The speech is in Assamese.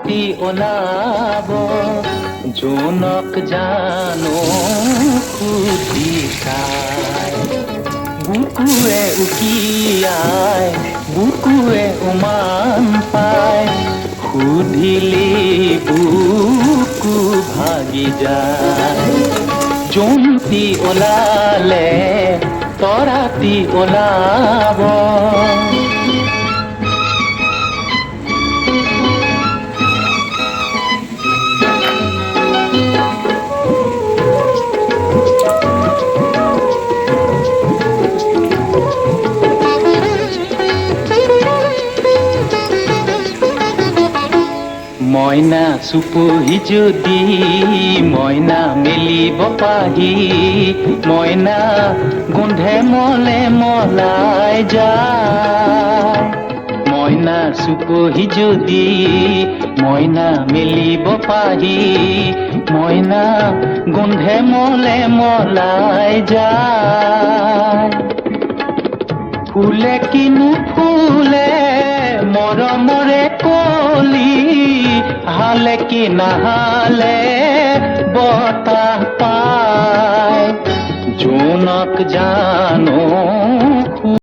ৰাতি ওলাব জোনক জানো সুধি চাই বুকুৱে উকিয়াই বুকুৱে উমান পায় সুধিলি বুকু ভাগি যায় জোনটি ওলালে তৰাতি ওলাব মইনা চুপহি যদি মইনা মেলিব পাহি মইনা গোন্ধে মলে মলাই যায় মইনা চুপহি যদি মইনা মেলিব পাহি মইনা গোন্ধে মলে মলাই যায় ফুলে কিনো ফুলে মৰমৰে কলি হালে কি নাহালে বতাহ পায় জোনক জানো